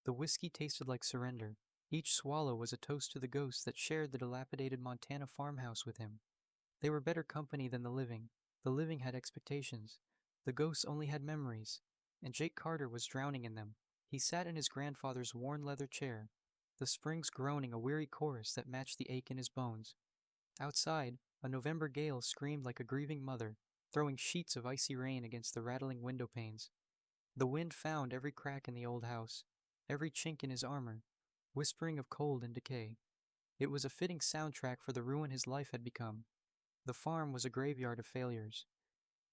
The whiskey tasted like surrender. Each swallow was a toast to the ghosts that shared the dilapidated Montana farmhouse with him. They were better company than the living. The living had expectations. The ghosts only had memories. And Jake Carter was drowning in them. He sat in his grandfather's worn leather chair, the springs groaning a weary chorus that matched the ache in his bones. Outside, a November gale screamed like a grieving mother, throwing sheets of icy rain against the rattling window panes. The wind found every crack in the old house, every chink in his armor, whispering of cold and decay. It was a fitting soundtrack for the ruin his life had become. The farm was a graveyard of failures.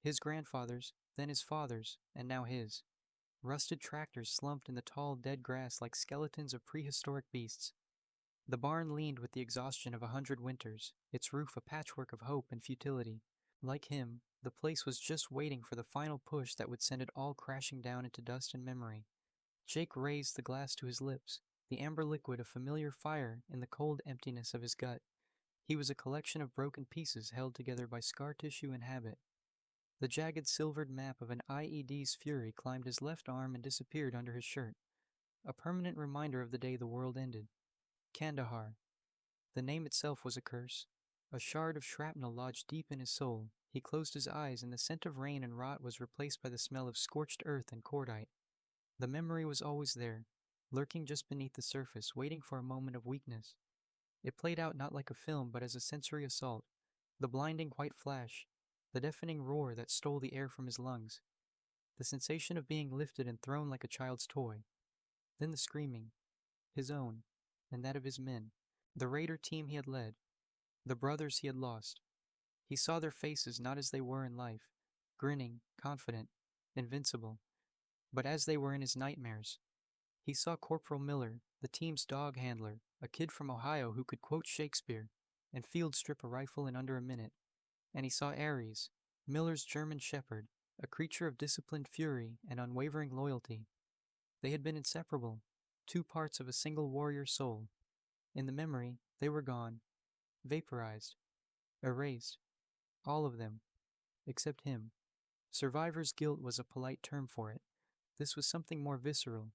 His grandfather's, then his father's, and now his. Rusted tractors slumped in the tall, dead grass like skeletons of prehistoric beasts. The barn leaned with the exhaustion of 100 winters, its roof a patchwork of hope and futility. Like him, the place was just waiting for the final push that would send it all crashing down into dust and memory. Jake raised the glass to his lips, the amber liquid of familiar fire in the cold emptiness of his gut. He was a collection of broken pieces held together by scar tissue and habit. The jagged silvered map of an IED's fury climbed his left arm and disappeared under his shirt, a permanent reminder of the day the world ended. Kandahar. The name itself was a curse. A shard of shrapnel lodged deep in his soul. He closed his eyes, and the scent of rain and rot was replaced by the smell of scorched earth and cordite. The memory was always there, lurking just beneath the surface, waiting for a moment of weakness. It played out not like a film, but as a sensory assault. The blinding white flash, the deafening roar that stole the air from his lungs, the sensation of being lifted and thrown like a child's toy. Then the screaming, his own, and that of his men, the raider team he had led, the brothers he had lost. He saw their faces not as they were in life, grinning, confident, invincible, but as they were in his nightmares. He saw Corporal Miller, the team's dog handler, a kid from Ohio who could quote Shakespeare and field strip a rifle in under a minute. And he saw Ares, Miller's German shepherd, a creature of disciplined fury and unwavering loyalty. They had been inseparable, two parts of a single warrior soul. In the memory, they were gone, vaporized, erased, all of them, except him. Survivor's guilt was a polite term for it. This was something more visceral,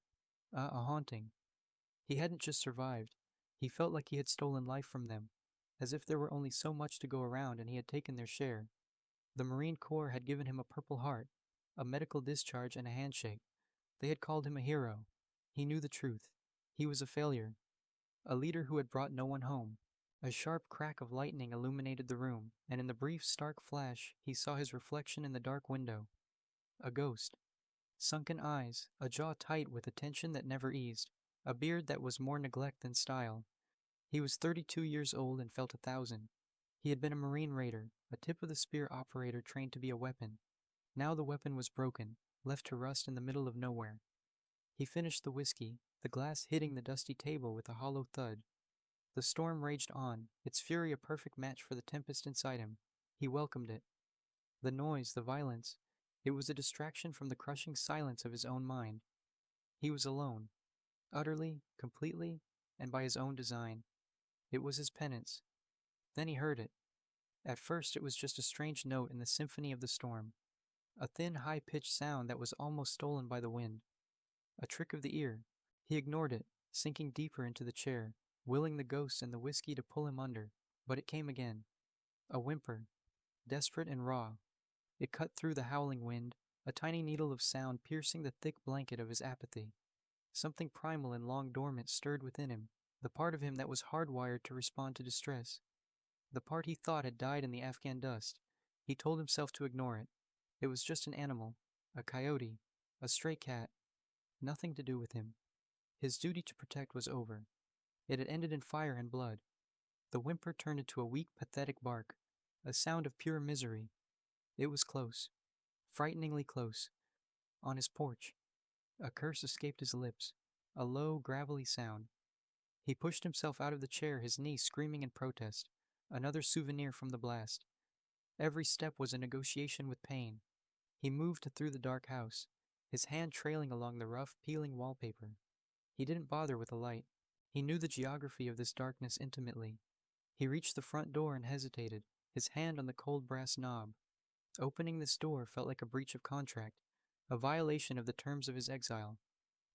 a haunting. He hadn't just survived. He felt like he had stolen life from them, as if there were only so much to go around and he had taken their share. The Marine Corps had given him a Purple Heart, a medical discharge, and a handshake. They had called him a hero. He knew the truth. He was a failure, a leader who had brought no one home. A sharp crack of lightning illuminated the room, and in the brief, stark flash, he saw his reflection in the dark window. A ghost. Sunken eyes, a jaw tight with a tension that never eased, a beard that was more neglect than style. He was 32 years old and felt 1,000. He had been a Marine raider, a tip-of-the-spear operator trained to be a weapon. Now the weapon was broken, left to rust in the middle of nowhere. He finished the whiskey, the glass hitting the dusty table with a hollow thud. The storm raged on, its fury a perfect match for the tempest inside him. He welcomed it. The noise, the violence, it was a distraction from the crushing silence of his own mind. He was alone, utterly, completely, and by his own design. It was his penance. Then he heard it. At first it was just a strange note in the symphony of the storm, a thin, high-pitched sound that was almost stolen by the wind. A trick of the ear. He ignored it, sinking deeper into the chair, willing the ghosts and the whiskey to pull him under. But it came again. A whimper, desperate and raw. It cut through the howling wind, a tiny needle of sound piercing the thick blanket of his apathy. Something primal and long dormant stirred within him, the part of him that was hardwired to respond to distress. The part he thought had died in the Afghan dust. He told himself to ignore it. It was just an animal, a coyote, a stray cat. Nothing to do with him. His duty to protect was over. It had ended in fire and blood. The whimper turned into a weak, pathetic bark, a sound of pure misery. It was close, frighteningly close. On his porch. A curse escaped his lips, a low, gravelly sound. He pushed himself out of the chair, his niece screaming in protest. Another souvenir from the blast. Every step was a negotiation with pain. He moved through the dark house, his hand trailing along the rough, peeling wallpaper. He didn't bother with a light. He knew the geography of this darkness intimately. He reached the front door and hesitated, his hand on the cold brass knob. Opening this door felt like a breach of contract, a violation of the terms of his exile.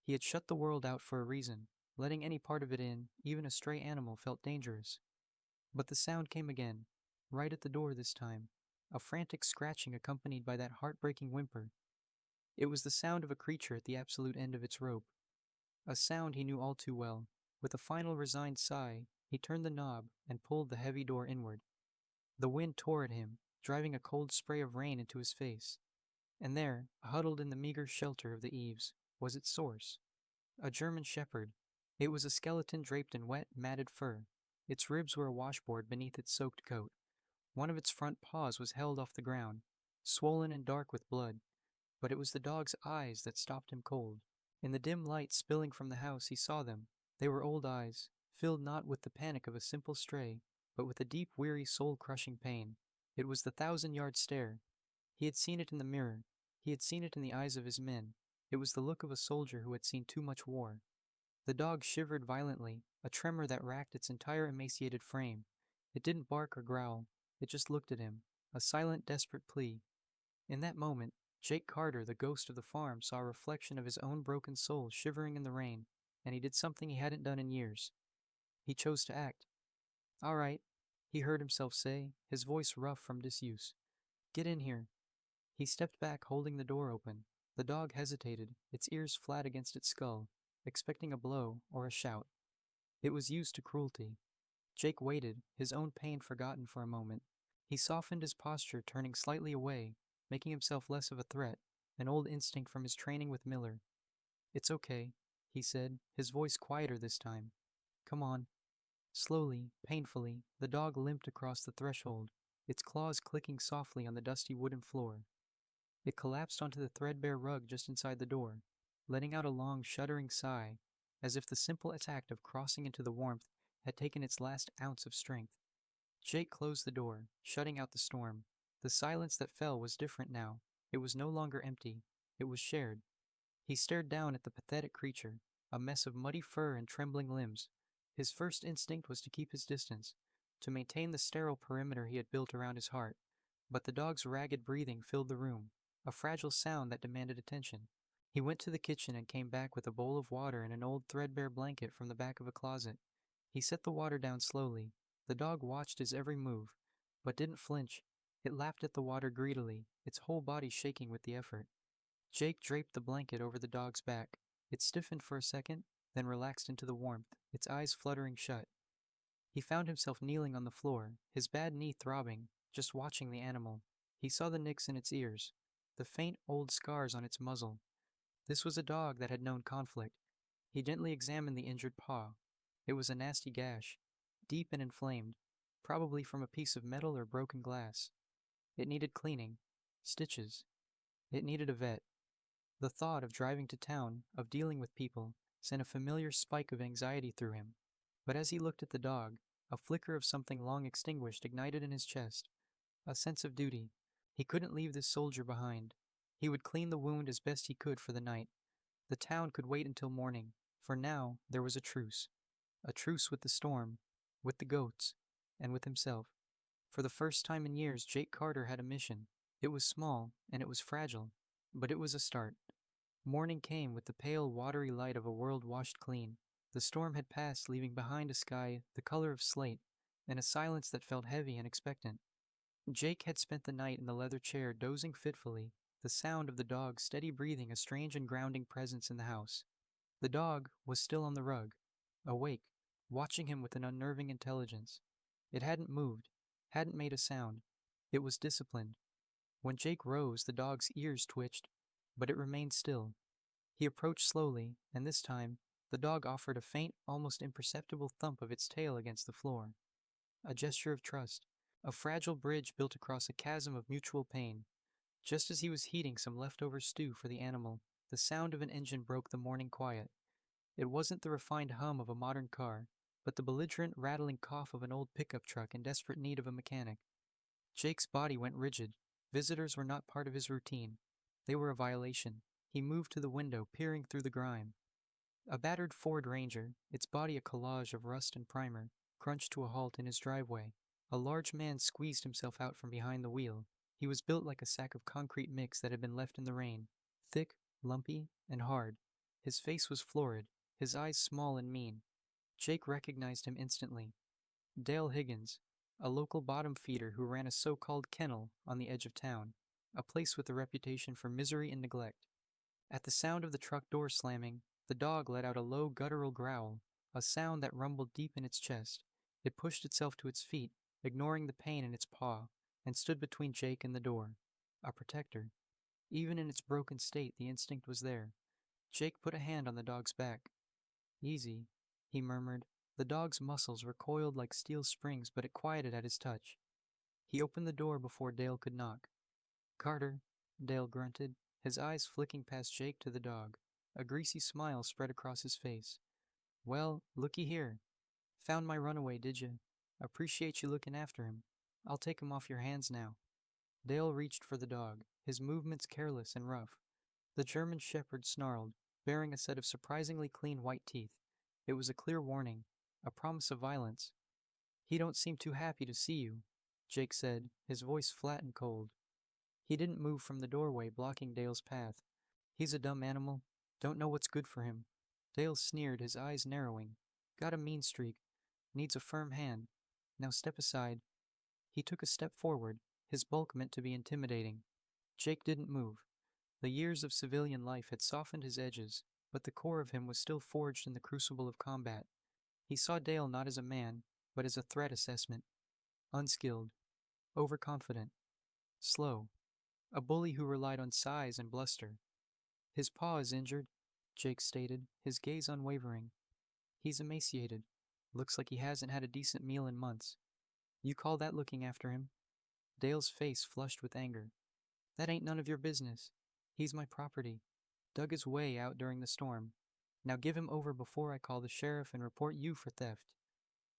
He had shut the world out for a reason. Letting any part of it in, even a stray animal, felt dangerous. But the sound came again, right at the door this time, a frantic scratching accompanied by that heartbreaking whimper. It was the sound of a creature at the absolute end of its rope, a sound he knew all too well. With a final resigned sigh, he turned the knob and pulled the heavy door inward. The wind tore at him, driving a cold spray of rain into his face. And there, huddled in the meager shelter of the eaves, was its source. A German shepherd. It was a skeleton draped in wet, matted fur. Its ribs were a washboard beneath its soaked coat. One of its front paws was held off the ground, swollen and dark with blood, but it was the dog's eyes that stopped him cold. In the dim light spilling from the house, he saw them. They were old eyes, filled not with the panic of a simple stray, but with a deep, weary, soul-crushing pain. It was the thousand-yard stare. He had seen it in the mirror. He had seen it in the eyes of his men. It was the look of a soldier who had seen too much war. The dog shivered violently, a tremor that racked its entire emaciated frame. It didn't bark or growl. It just looked at him, a silent, desperate plea. In that moment, Jake Carter, the ghost of the farm, saw a reflection of his own broken soul shivering in the rain, and he did something he hadn't done in years. He chose to act. "All right," he heard himself say, his voice rough from disuse. "Get in here." He stepped back, holding the door open. The dog hesitated, its ears flat against its skull, expecting a blow or a shout. It was used to cruelty. Jake waited, his own pain forgotten for a moment. He softened his posture, turning slightly away, making himself less of a threat, an old instinct from his training with Miller. "It's okay," he said, his voice quieter this time. "Come on." Slowly, painfully, the dog limped across the threshold, its claws clicking softly on the dusty wooden floor. It collapsed onto the threadbare rug just inside the door, letting out a long, shuddering sigh, as if the simple act of crossing into the warmth had taken its last ounce of strength. Jake closed the door, shutting out the storm. The silence that fell was different now. It was no longer empty. It was shared. He stared down at the pathetic creature, a mess of muddy fur and trembling limbs. His first instinct was to keep his distance, to maintain the sterile perimeter he had built around his heart. But the dog's ragged breathing filled the room, a fragile sound that demanded attention. He went to the kitchen and came back with a bowl of water and an old threadbare blanket from the back of a closet. He set the water down slowly. The dog watched his every move, but didn't flinch. It lapped at the water greedily, its whole body shaking with the effort. Jake draped the blanket over the dog's back. It stiffened for a second, then relaxed into the warmth, its eyes fluttering shut. He found himself kneeling on the floor, his bad knee throbbing, just watching the animal. He saw the nicks in its ears, the faint old scars on its muzzle. This was a dog that had known conflict. He gently examined the injured paw. It was a nasty gash, deep and inflamed, probably from a piece of metal or broken glass. It needed cleaning, stitches. It needed a vet. The thought of driving to town, of dealing with people, sent a familiar spike of anxiety through him. But as he looked at the dog, a flicker of something long extinguished ignited in his chest, a sense of duty. He couldn't leave this soldier behind. He would clean the wound as best he could for the night. The town could wait until morning. For now, there was a truce. A truce with the storm, with the goats, and with himself. For the first time in years, Jake Carter had a mission. It was small, and it was fragile, but it was a start. Morning came with the pale, watery light of a world washed clean. The storm had passed, leaving behind a sky the color of slate, and a silence that felt heavy and expectant. Jake had spent the night in the leather chair dozing fitfully, the sound of the dog's steady breathing a strange and grounding presence in the house. The dog was still on the rug, awake, watching him with an unnerving intelligence. It hadn't moved, hadn't made a sound. It was disciplined. When Jake rose, the dog's ears twitched, but it remained still. He approached slowly, and this time, the dog offered a faint, almost imperceptible thump of its tail against the floor. A gesture of trust, a fragile bridge built across a chasm of mutual pain. Just as he was heating some leftover stew for the animal, the sound of an engine broke the morning quiet. It wasn't the refined hum of a modern car, but the belligerent, rattling cough of an old pickup truck in desperate need of a mechanic. Jake's body went rigid. Visitors were not part of his routine. They were a violation. He moved to the window, peering through the grime. A battered Ford Ranger, its body a collage of rust and primer, crunched to a halt in his driveway. A large man squeezed himself out from behind the wheel. He was built like a sack of concrete mix that had been left in the rain, thick, lumpy, and hard. His face was florid, his eyes small and mean. Jake recognized him instantly. Dale Higgins, a local bottom feeder who ran a so-called kennel on the edge of town, a place with a reputation for misery and neglect. At the sound of the truck door slamming, the dog let out a low guttural growl, a sound that rumbled deep in its chest. It pushed itself to its feet, ignoring the pain in its paw, and stood between Jake and the door. A protector. Even in its broken state, the instinct was there. Jake put a hand on the dog's back. "Easy," he murmured. The dog's muscles recoiled like steel springs, but it quieted at his touch. He opened the door before Dale could knock. "Carter," Dale grunted, his eyes flicking past Jake to the dog. A greasy smile spread across his face. "Well, looky here. Found my runaway, did you? Appreciate you looking after him. I'll take him off your hands now." Dale reached for the dog, his movements careless and rough. The German shepherd snarled, bearing a set of surprisingly clean white teeth. It was a clear warning, a promise of violence. "He don't seem too happy to see you," Jake said, his voice flat and cold. He didn't move from the doorway, blocking Dale's path. "He's a dumb animal. Don't know what's good for him." Dale sneered, his eyes narrowing. "Got a mean streak. Needs a firm hand. Now step aside." He took a step forward, his bulk meant to be intimidating. Jake didn't move. The years of civilian life had softened his edges, but the core of him was still forged in the crucible of combat. He saw Dale not as a man, but as a threat assessment. Unskilled, overconfident, slow, a bully who relied on size and bluster. "His paw is injured," Jake stated, his gaze unwavering. "He's emaciated. Looks like he hasn't had a decent meal in months. You call that looking after him?" Dale's face flushed with anger. "That ain't none of your business. He's my property. Dug his way out during the storm. Now give him over before I call the sheriff and report you for theft."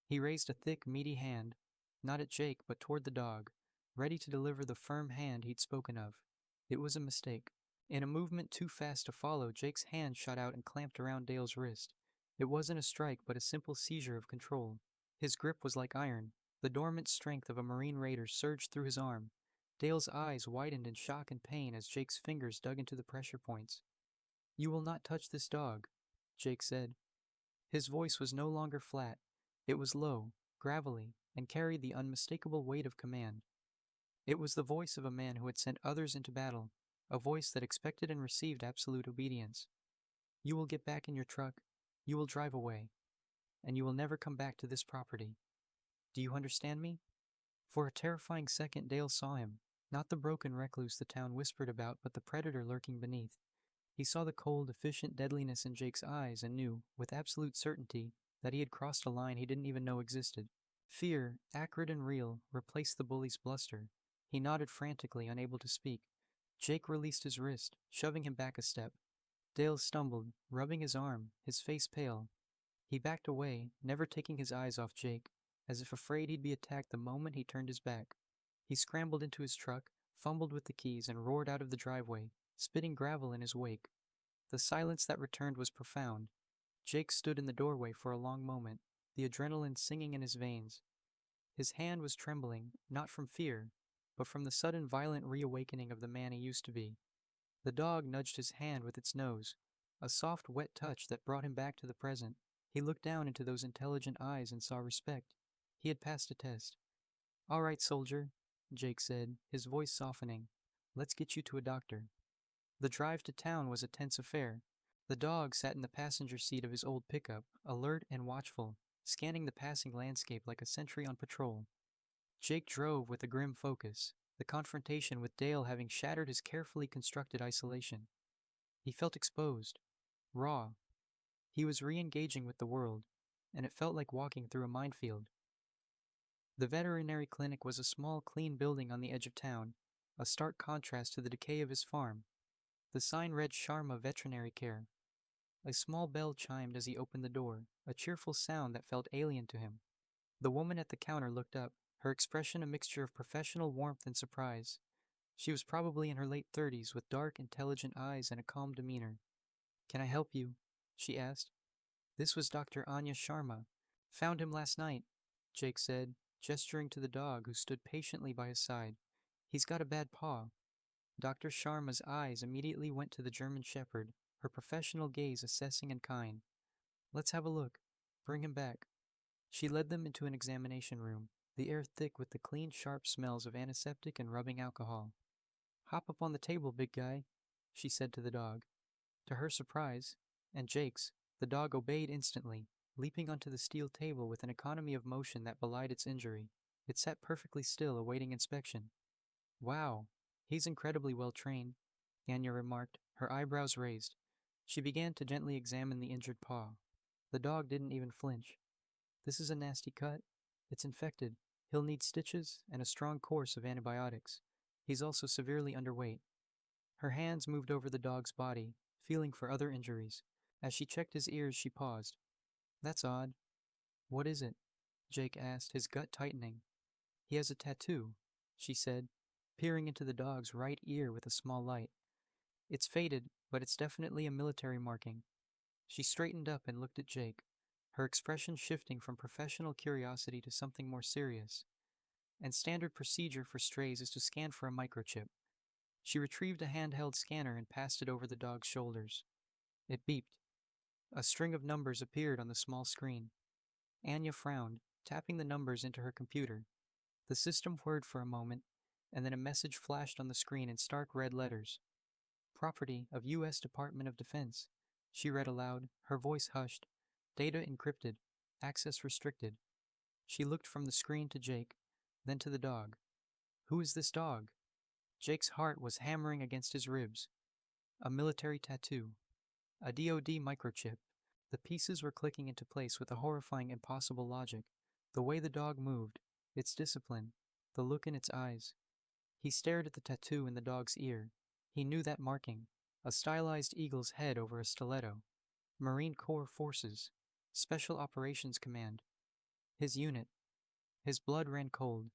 He raised a thick, meaty hand, not at Jake but toward the dog, ready to deliver the firm hand he'd spoken of. It was a mistake. In a movement too fast to follow, Jake's hand shot out and clamped around Dale's wrist. It wasn't a strike but a simple seizure of control. His grip was like iron. The dormant strength of a Marine Raider surged through his arm. Dale's eyes widened in shock and pain as Jake's fingers dug into the pressure points. "You will not touch this dog," Jake said. His voice was no longer flat. It was low, gravelly, and carried the unmistakable weight of command. It was the voice of a man who had sent others into battle, a voice that expected and received absolute obedience. "You will get back in your truck, you will drive away, and you will never come back to this property. Do you understand me?" For a terrifying second, Dale saw him, not the broken recluse the town whispered about, but the predator lurking beneath. He saw the cold, efficient deadliness in Jake's eyes and knew, with absolute certainty, that he had crossed a line he didn't even know existed. Fear, acrid and real, replaced the bully's bluster. He nodded frantically, unable to speak. Jake released his wrist, shoving him back a step. Dale stumbled, rubbing his arm, his face pale. He backed away, never taking his eyes off Jake, as if afraid he'd be attacked the moment he turned his back. He scrambled into his truck, fumbled with the keys, and roared out of the driveway, spitting gravel in his wake. The silence that returned was profound. Jake stood in the doorway for a long moment, the adrenaline singing in his veins. His hand was trembling, not from fear, but from the sudden violent reawakening of the man he used to be. The dog nudged his hand with its nose, a soft, wet touch that brought him back to the present. He looked down into those intelligent eyes and saw respect. He had passed a test. "All right, soldier," Jake said, his voice softening. "Let's get you to a doctor." The drive to town was a tense affair. The dog sat in the passenger seat of his old pickup, alert and watchful, scanning the passing landscape like a sentry on patrol. Jake drove with a grim focus, the confrontation with Dale having shattered his carefully constructed isolation. He felt exposed, raw. He was re-engaging with the world, and it felt like walking through a minefield. The veterinary clinic was a small, clean building on the edge of town, a stark contrast to the decay of his farm. The sign read Sharma Veterinary Care. A small bell chimed as he opened the door, a cheerful sound that felt alien to him. The woman at the counter looked up, her expression a mixture of professional warmth and surprise. She was probably in her late 30s, with dark, intelligent eyes and a calm demeanor. "Can I help you?" she asked. This was Dr. Anya Sharma. "Found him last night," Jake said, gesturing to the dog who stood patiently by his side. "He's got a bad paw." Dr. Sharma's eyes immediately went to the German shepherd, her professional gaze assessing and kind. "Let's have a look. Bring him back." She led them into an examination room, the air thick with the clean, sharp smells of antiseptic and rubbing alcohol. "Hop up on the table, big guy," she said to the dog. To her surprise, and Jake's, the dog obeyed instantly, leaping onto the steel table with an economy of motion that belied its injury. It sat perfectly still, awaiting inspection. "Wow, he's incredibly well trained," Anya remarked, her eyebrows raised. She began to gently examine the injured paw. The dog didn't even flinch. "This is a nasty cut. It's infected. He'll need stitches and a strong course of antibiotics. He's also severely underweight." Her hands moved over the dog's body, feeling for other injuries. As she checked his ears, she paused. "That's odd." "What is it?" Jake asked, his gut tightening. "He has a tattoo," she said, peering into the dog's right ear with a small light. "It's faded, but it's definitely a military marking." She straightened up and looked at Jake, her expression shifting from professional curiosity to something more serious. "And standard procedure for strays is to scan for a microchip." She retrieved a handheld scanner and passed it over the dog's shoulders. It beeped. A string of numbers appeared on the small screen. Anya frowned, tapping the numbers into her computer. The system whirred for a moment, and then a message flashed on the screen in stark red letters. "Property of U.S. Department of Defense," she read aloud, her voice hushed. "Data encrypted. Access restricted." She looked from the screen to Jake, then to the dog. "Who is this dog?" Jake's heart was hammering against his ribs. A military tattoo. A DoD microchip. The pieces were clicking into place with a horrifying, impossible logic. The way the dog moved, its discipline, the look in its eyes. He stared at the tattoo in the dog's ear. He knew that marking. A stylized eagle's head over a stiletto. Marine Corps Forces. Special Operations Command. His unit. His blood ran cold.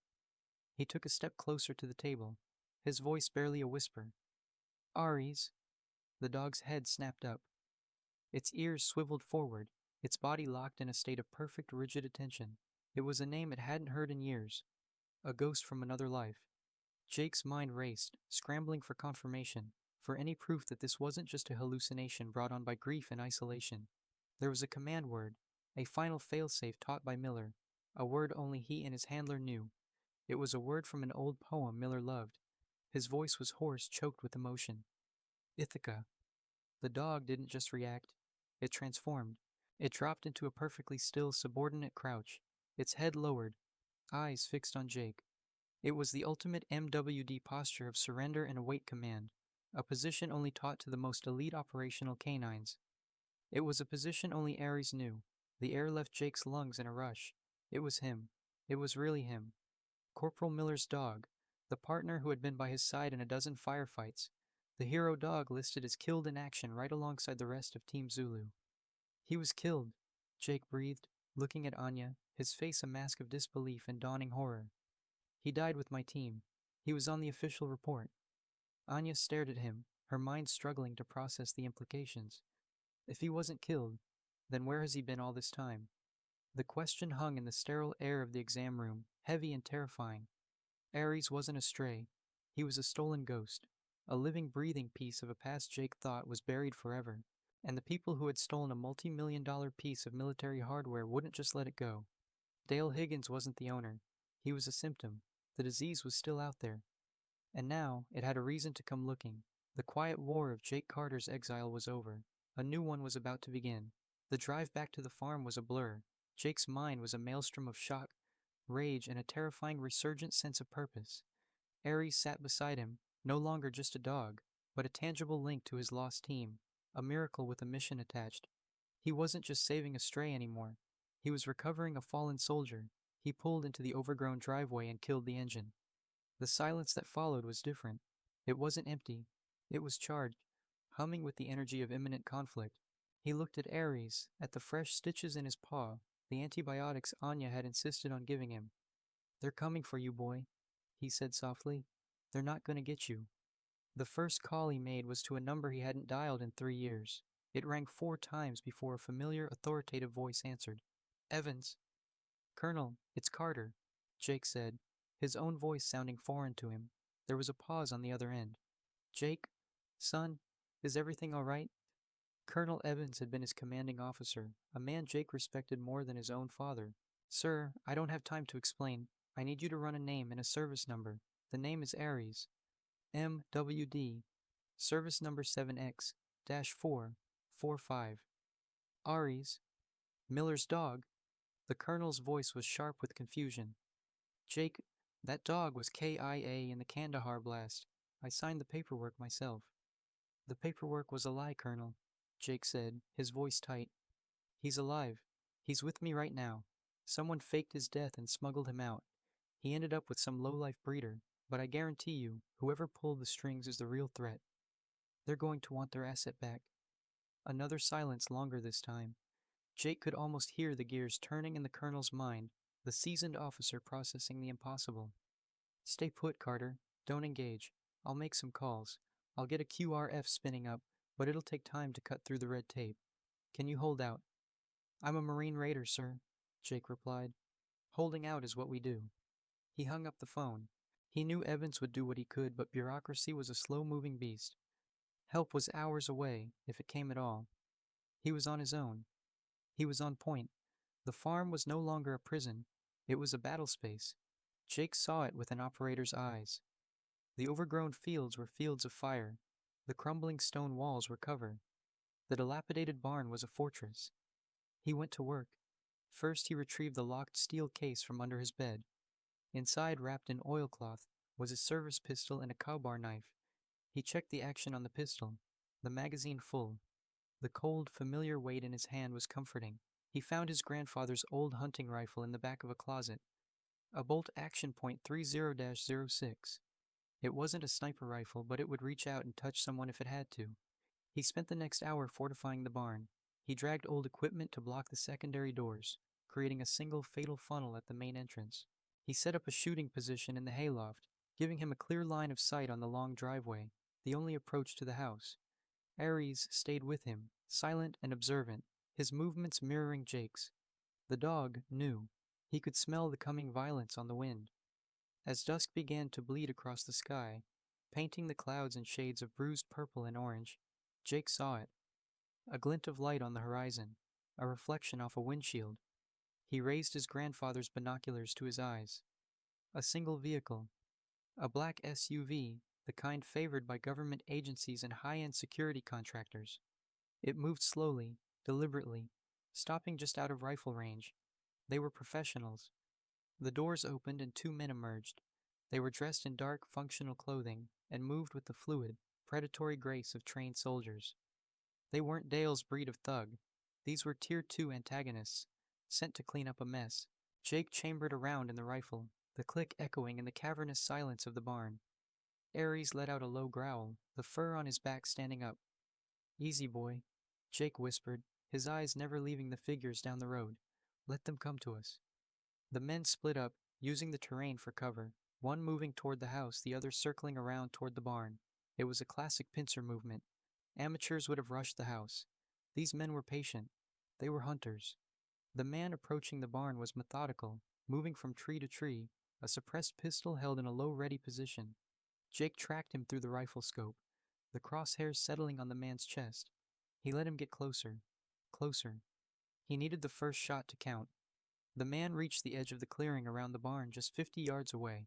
He took a step closer to the table, his voice barely a whisper. "Aries." The dog's head snapped up. Its ears swiveled forward, its body locked in a state of perfect, rigid attention. It was a name it hadn't heard in years. A ghost from another life. Jake's mind raced, scrambling for confirmation, for any proof that this wasn't just a hallucination brought on by grief and isolation. There was a command word, a final failsafe taught by Miller, a word only he and his handler knew. It was a word from an old poem Miller loved. His voice was hoarse, choked with emotion. "Ithaca." The dog didn't just react. It transformed. It dropped into a perfectly still, subordinate crouch, its head lowered, eyes fixed on Jake. It was the ultimate MWD posture of surrender and await command, a position only taught to the most elite operational canines. It was a position only Ares knew. The air left Jake's lungs in a rush. It was him. It was really him. Corporal Miller's dog, the partner who had been by his side in a dozen firefights, the hero dog listed as killed in action right alongside the rest of Team Zulu. "He was killed," Jake breathed, looking at Anya, his face a mask of disbelief and dawning horror. "He died with my team. He was on the official report." Anya stared at him, her mind struggling to process the implications. If he wasn't killed, then where has he been all this time? The question hung in the sterile air of the exam room, heavy and terrifying. Ares wasn't a stray. He was a stolen ghost. A living, breathing piece of a past Jake thought was buried forever. And the people who had stolen a multi-million-dollar piece of military hardware wouldn't just let it go. Dale Higgins wasn't the owner. He was a symptom. The disease was still out there. And now it had a reason to come looking. The quiet war of Jake Carter's exile was over. A new one was about to begin. The drive back to the farm was a blur. Jake's mind was a maelstrom of shock, rage, and a terrifying resurgent sense of purpose. Ares sat beside him, no longer just a dog, but a tangible link to his lost team, a miracle with a mission attached. He wasn't just saving a stray anymore. He was recovering a fallen soldier. He pulled into the overgrown driveway and killed the engine. The silence that followed was different. It wasn't empty. It was charged, humming with the energy of imminent conflict. He looked at Ares, at the fresh stitches in his paw, the antibiotics Anya had insisted on giving him. "They're coming for you, boy," he said softly. "They're not going to get you." The first call he made was to a number he hadn't dialed in 3 years. It rang 4 times before a familiar, authoritative voice answered. "Evans." "Colonel, it's Carter," Jake said, his own voice sounding foreign to him. There was a pause on the other end. "Jake? Son? Is everything all right?" Colonel Evans had been his commanding officer, a man Jake respected more than his own father. Sir, I don't have time to explain. I need you to run a name and a service number. The name is Aries. MWD. Service number 7X-445. Aries. Miller's dog. The colonel's voice was sharp with confusion. Jake, that dog was KIA in the Kandahar blast. I signed the paperwork myself. The paperwork was a lie, Colonel, Jake said, his voice tight. He's alive. He's with me right now. Someone faked his death and smuggled him out. He ended up with some low-life breeder, but I guarantee you, whoever pulled the strings is the real threat. They're going to want their asset back. Another silence, longer this time. Jake could almost hear the gears turning in the colonel's mind, the seasoned officer processing the impossible. Stay put, Carter. Don't engage. I'll make some calls. I'll get a QRF spinning up, but it'll take time to cut through the red tape. Can you hold out? I'm a Marine Raider, sir, Jake replied. Holding out is what we do. He hung up the phone. He knew Evans would do what he could, but bureaucracy was a slow-moving beast. Help was hours away, if it came at all. He was on his own. He was on point. The farm was no longer a prison. It was a battle space. Jake saw it with an operator's eyes. The overgrown fields were fields of fire. The crumbling stone walls were cover. The dilapidated barn was a fortress. He went to work. First, he retrieved the locked steel case from under his bed. Inside, wrapped in oilcloth, was a service pistol and a crowbar knife. He checked the action on the pistol, the magazine full. The cold, familiar weight in his hand was comforting. He found his grandfather's old hunting rifle in the back of a closet, a Bolt Action Point 30-06. It wasn't a sniper rifle, but it would reach out and touch someone if it had to. He spent the next hour fortifying the barn. He dragged old equipment to block the secondary doors, creating a single fatal funnel at the main entrance. He set up a shooting position in the hayloft, giving him a clear line of sight on the long driveway, the only approach to the house. Aries stayed with him, silent and observant, his movements mirroring Jake's. The dog knew. He could smell the coming violence on the wind. As dusk began to bleed across the sky, painting the clouds in shades of bruised purple and orange, Jake saw it. A glint of light on the horizon, a reflection off a windshield. He raised his grandfather's binoculars to his eyes. A single vehicle, a black SUV, the kind favored by government agencies and high-end security contractors. It moved slowly, deliberately, stopping just out of rifle range. They were professionals. The doors opened and two men emerged. They were dressed in dark, functional clothing and moved with the fluid, predatory grace of trained soldiers. They weren't Dale's breed of thug. These were Tier 2 antagonists, sent to clean up a mess. Jake chambered around in the rifle, the click echoing in the cavernous silence of the barn. Aries let out a low growl, the fur on his back standing up. Easy, boy, Jake whispered, his eyes never leaving the figures down the road. Let them come to us. The men split up, using the terrain for cover, one moving toward the house, the other circling around toward the barn. It was a classic pincer movement. Amateurs would have rushed the house. These men were patient. They were hunters. The man approaching the barn was methodical, moving from tree to tree, a suppressed pistol held in a low ready position. Jake tracked him through the rifle scope, the crosshairs settling on the man's chest. He let him get closer. Closer. He needed the first shot to count. The man reached the edge of the clearing around the barn just 50 yards away.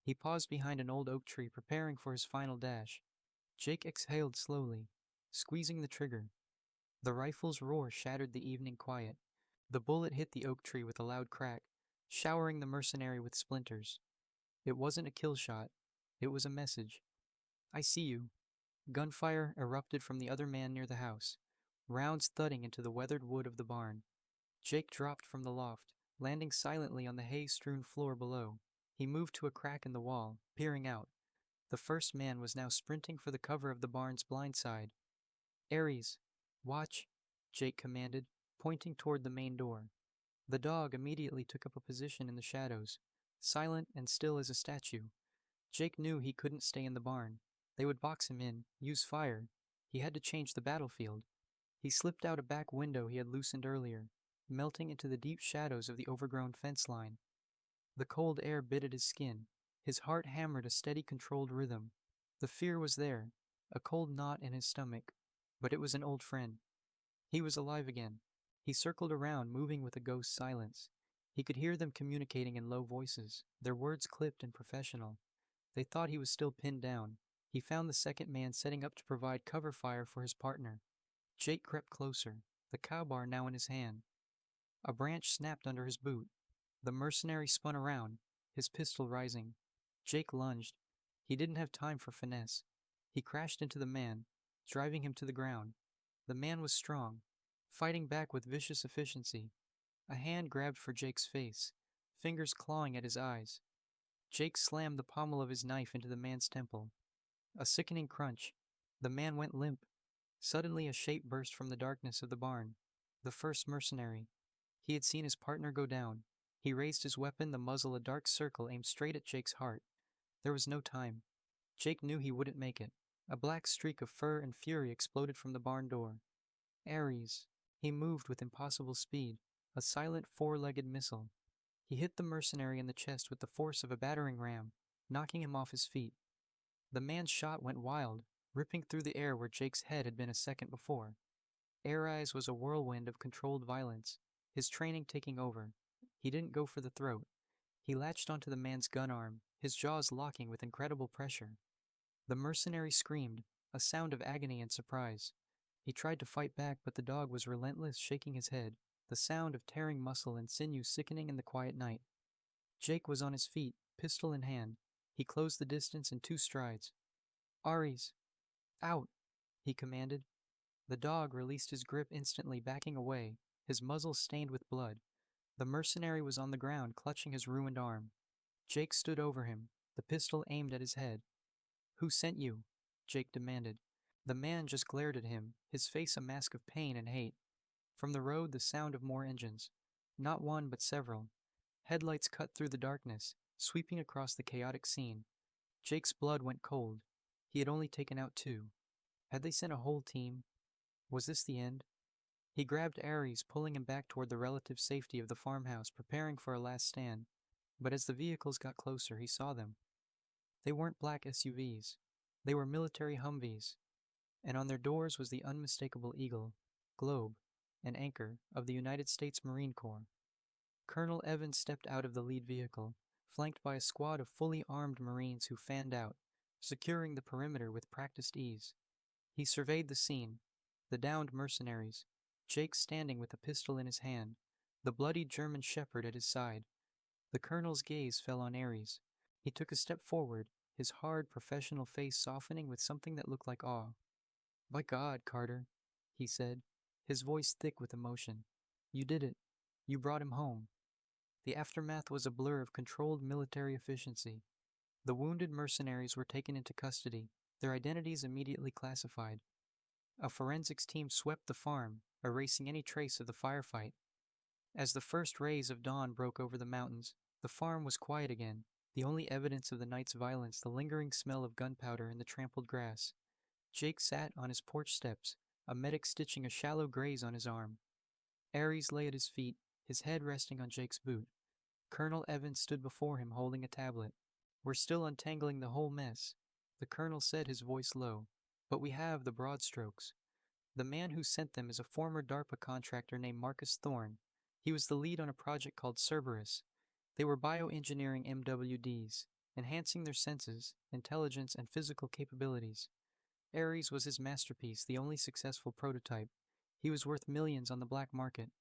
He paused behind an old oak tree, preparing for his final dash. Jake exhaled slowly, squeezing the trigger. The rifle's roar shattered the evening quiet. The bullet hit the oak tree with a loud crack, showering the mercenary with splinters. It wasn't a kill shot. It was a message. I see you. Gunfire erupted from the other man near the house, rounds thudding into the weathered wood of the barn. Jake dropped from the loft, landing silently on the hay-strewn floor below. He moved to a crack in the wall, peering out. The first man was now sprinting for the cover of the barn's blind side. Aries, watch, Jake commanded, pointing toward the main door. The dog immediately took up a position in the shadows, silent and still as a statue. Jake knew he couldn't stay in the barn. They would box him in, use fire. He had to change the battlefield. He slipped out a back window he had loosened earlier, melting into the deep shadows of the overgrown fence line. The cold air bit at his skin. His heart hammered a steady, controlled rhythm. The fear was there, a cold knot in his stomach, but it was an old friend. He was alive again. He circled around, moving with a ghost's silence. He could hear them communicating in low voices, their words clipped and professional. They thought he was still pinned down. He found the second man setting up to provide cover fire for his partner. Jake crept closer, the cowbar now in his hand. A branch snapped under his boot. The mercenary spun around, his pistol rising. Jake lunged. He didn't have time for finesse. He crashed into the man, driving him to the ground. The man was strong, fighting back with vicious efficiency. A hand grabbed for Jake's face, fingers clawing at his eyes. Jake slammed the pommel of his knife into the man's temple. A sickening crunch. The man went limp. Suddenly a shape burst from the darkness of the barn. The first mercenary. He had seen his partner go down. He raised his weapon, the muzzle a dark circle aimed straight at Jake's heart. There was no time. Jake knew he wouldn't make it. A black streak of fur and fury exploded from the barn door. Ares. He moved with impossible speed, a silent four-legged missile. He hit the mercenary in the chest with the force of a battering ram, knocking him off his feet. The man's shot went wild, ripping through the air where Jake's head had been a second before. Ares was a whirlwind of controlled violence, his training taking over. He didn't go for the throat. He latched onto the man's gun arm, his jaws locking with incredible pressure. The mercenary screamed, a sound of agony and surprise. He tried to fight back, but the dog was relentless, shaking his head, the sound of tearing muscle and sinew sickening in the quiet night. Jake was on his feet, pistol in hand. He closed the distance in 2 strides. Ares, out, he commanded. The dog released his grip instantly, backing away, his muzzle stained with blood. The mercenary was on the ground, clutching his ruined arm. Jake stood over him, the pistol aimed at his head. Who sent you? Jake demanded. The man just glared at him, his face a mask of pain and hate. From the road, the sound of more engines. Not one, but several. Headlights cut through the darkness, sweeping across the chaotic scene. Jake's blood went cold. He had only taken out 2. Had they sent a whole team? Was this the end? He grabbed Ares, pulling him back toward the relative safety of the farmhouse, preparing for a last stand. But as the vehicles got closer, he saw them. They weren't black SUVs. They were military Humvees. And on their doors was the unmistakable eagle, globe, and anchor of the United States Marine Corps. Colonel Evans stepped out of the lead vehicle, flanked by a squad of fully armed Marines who fanned out, securing the perimeter with practiced ease. He surveyed the scene, the downed mercenaries, Jake standing with a pistol in his hand, the bloody German shepherd at his side. The colonel's gaze fell on Ares. He took a step forward, his hard, professional face softening with something that looked like awe. "By God, Carter," he said, his voice thick with emotion. "You did it. You brought him home." The aftermath was a blur of controlled military efficiency. The wounded mercenaries were taken into custody, their identities immediately classified. A forensics team swept the farm, erasing any trace of the firefight. As the first rays of dawn broke over the mountains, the farm was quiet again, the only evidence of the night's violence the lingering smell of gunpowder in the trampled grass. Jake sat on his porch steps, a medic stitching a shallow graze on his arm. Ares lay at his feet, his head resting on Jake's boot. Colonel Evans stood before him holding a tablet. "We're still untangling the whole mess," the colonel said, his voice low, "but we have the broad strokes. The man who sent them is a former DARPA contractor named Marcus Thorne. He was the lead on a project called Cerberus. They were bioengineering MWDs, enhancing their senses, intelligence, and physical capabilities. Ares was his masterpiece, the only successful prototype. He was worth millions on the black market."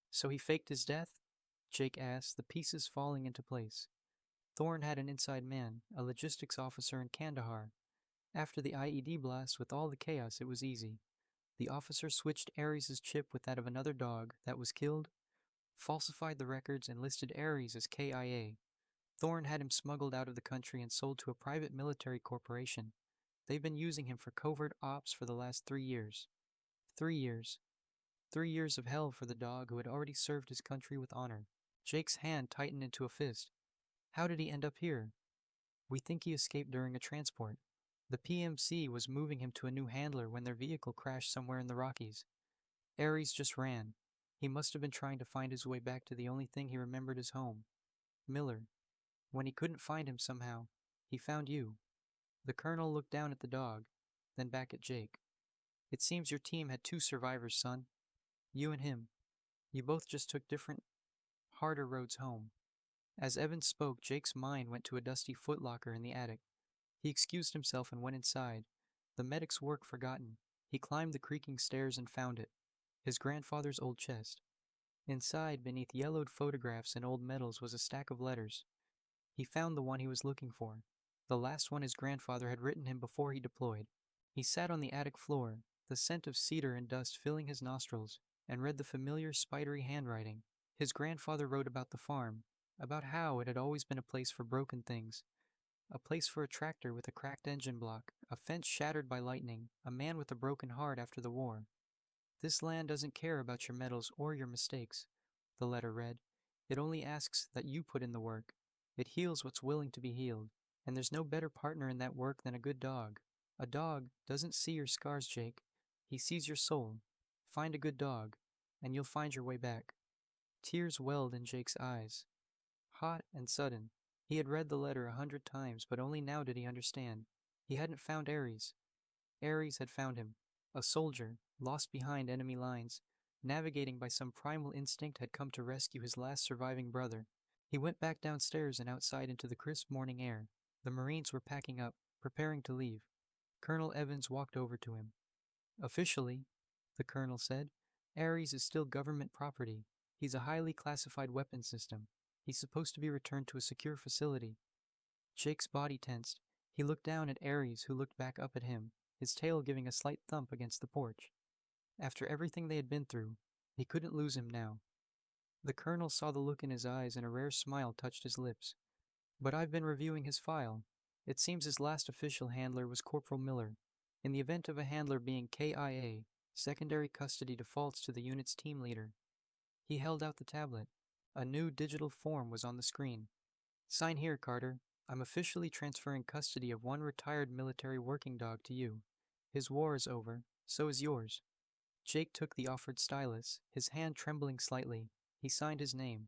"So he faked his death?" Jake asked, the pieces falling into place. Thorne had an inside man, a logistics officer in Kandahar. After the IED blast, with all the chaos, it was easy. The officer switched Ares' chip with that of another dog that was killed, falsified the records, and listed Ares as KIA. Thorne had him smuggled out of the country and sold to a private military corporation. They've been using him for covert ops for the last 3 years. 3 years. 3 years of hell for the dog who had already served his country with honor. Jake's hand tightened into a fist. "How did he end up here?" "We think he escaped during a transport. The PMC was moving him to a new handler when their vehicle crashed somewhere in the Rockies. Ares just ran. He must have been trying to find his way back to the only thing he remembered as home. Miller. When he couldn't find him somehow, he found you." The colonel looked down at the dog, then back at Jake. "It seems your team had 2 survivors, son. You and him. You both just took different, harder roads home. As Evan spoke, Jake's mind went to a dusty footlocker in the attic. He excused himself and went inside. The medic's work forgotten, he climbed the creaking stairs and found it. His grandfather's old chest. Inside, beneath yellowed photographs and old medals, was a stack of letters. He found the one he was looking for, the last one his grandfather had written him before he deployed. He sat on the attic floor, the scent of cedar and dust filling his nostrils, and read the familiar spidery handwriting. His grandfather wrote about the farm, about how it had always been a place for broken things, a place for a tractor with a cracked engine block, a fence shattered by lightning, a man with a broken heart after the war. This land doesn't care about your medals or your mistakes, the letter read. It only asks that you put in the work. It heals what's willing to be healed, and there's no better partner in that work than a good dog. A dog doesn't see your scars, Jake. He sees your soul. Find a good dog, and you'll find your way back. Tears welled in Jake's eyes. Hot and sudden. He had read the letter 100 times, but only now did he understand. He hadn't found Ares. Ares had found him. A soldier, lost behind enemy lines, navigating by some primal instinct, had come to rescue his last surviving brother. He went back downstairs and outside into the crisp morning air. The Marines were packing up, preparing to leave. Colonel Evans walked over to him. Officially, the colonel said, Ares is still government property. He's a highly classified weapon system. He's supposed to be returned to a secure facility. Jake's body tensed. He looked down at Ares, who looked back up at him, his tail giving a slight thump against the porch. After everything they had been through, he couldn't lose him now. The colonel saw the look in his eyes and a rare smile touched his lips. But I've been reviewing his file. It seems his last official handler was Corporal Miller. In the event of a handler being KIA, secondary custody defaults to the unit's team leader. He held out the tablet. A new digital form was on the screen. Sign here, Carter. I'm officially transferring custody of one retired military working dog to you. His war is over, so is yours. Jake took the offered stylus, his hand trembling slightly. He signed his name.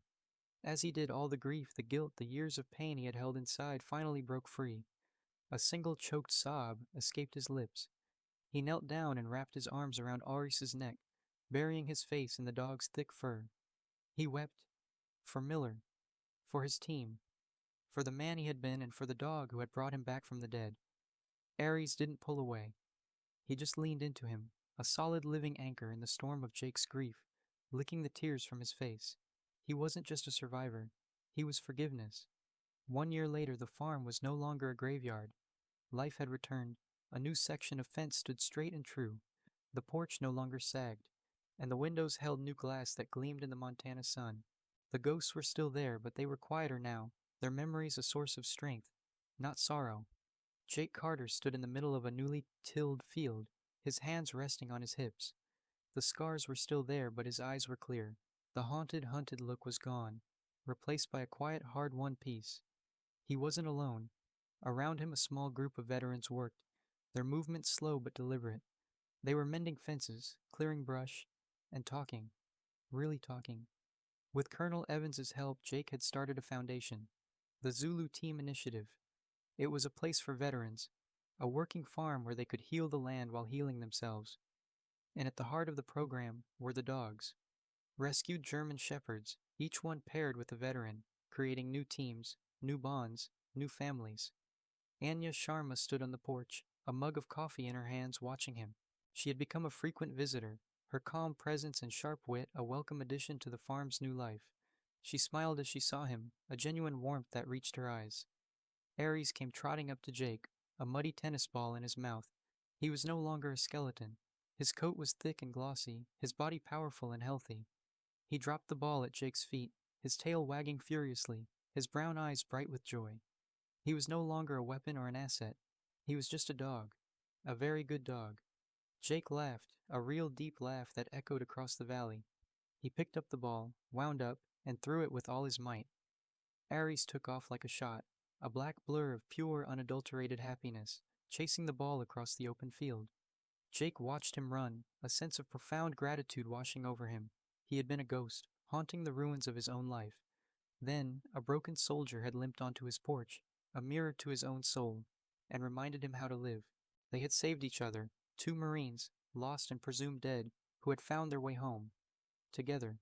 As he did, all the grief, the guilt, the years of pain he had held inside finally broke free. A single choked sob escaped his lips. He knelt down and wrapped his arms around Aris's neck, burying his face in the dog's thick fur. He wept. For Miller. For his team. For the man he had been and for the dog who had brought him back from the dead. Ares didn't pull away. He just leaned into him, a solid living anchor in the storm of Jake's grief, licking the tears from his face. He wasn't just a survivor. He was forgiveness. 1 year later, the farm was no longer a graveyard. Life had returned. A new section of fence stood straight and true. The porch no longer sagged, and the windows held new glass that gleamed in the Montana sun. The ghosts were still there, but they were quieter now, their memories a source of strength, not sorrow. Jake Carter stood in the middle of a newly tilled field, his hands resting on his hips. The scars were still there, but his eyes were clear. The haunted, hunted look was gone, replaced by a quiet, hard-won peace. He wasn't alone. Around him a small group of veterans worked, their movements slow but deliberate. They were mending fences, clearing brush, and talking. Really talking. With Colonel Evans's help, Jake had started a foundation, the Zulu Team Initiative. It was a place for veterans, a working farm where they could heal the land while healing themselves. And at the heart of the program were the dogs. Rescued German shepherds, each one paired with a veteran, creating new teams, new bonds, new families. Anya Sharma stood on the porch, a mug of coffee in her hands, watching him. She had become a frequent visitor, her calm presence and sharp wit a welcome addition to the farm's new life. She smiled as she saw him, a genuine warmth that reached her eyes. Ares came trotting up to Jake, a muddy tennis ball in his mouth. He was no longer a skeleton. His coat was thick and glossy, his body powerful and healthy. He dropped the ball at Jake's feet, his tail wagging furiously, his brown eyes bright with joy. He was no longer a weapon or an asset. He was just a dog. A very good dog. Jake laughed, a real deep laugh that echoed across the valley. He picked up the ball, wound up, and threw it with all his might. Ares took off like a shot, a black blur of pure, unadulterated happiness, chasing the ball across the open field. Jake watched him run, a sense of profound gratitude washing over him. He had been a ghost, haunting the ruins of his own life. Then, a broken soldier had limped onto his porch, a mirror to his own soul, and reminded him how to live. They had saved each other, two Marines, lost and presumed dead, who had found their way home. together.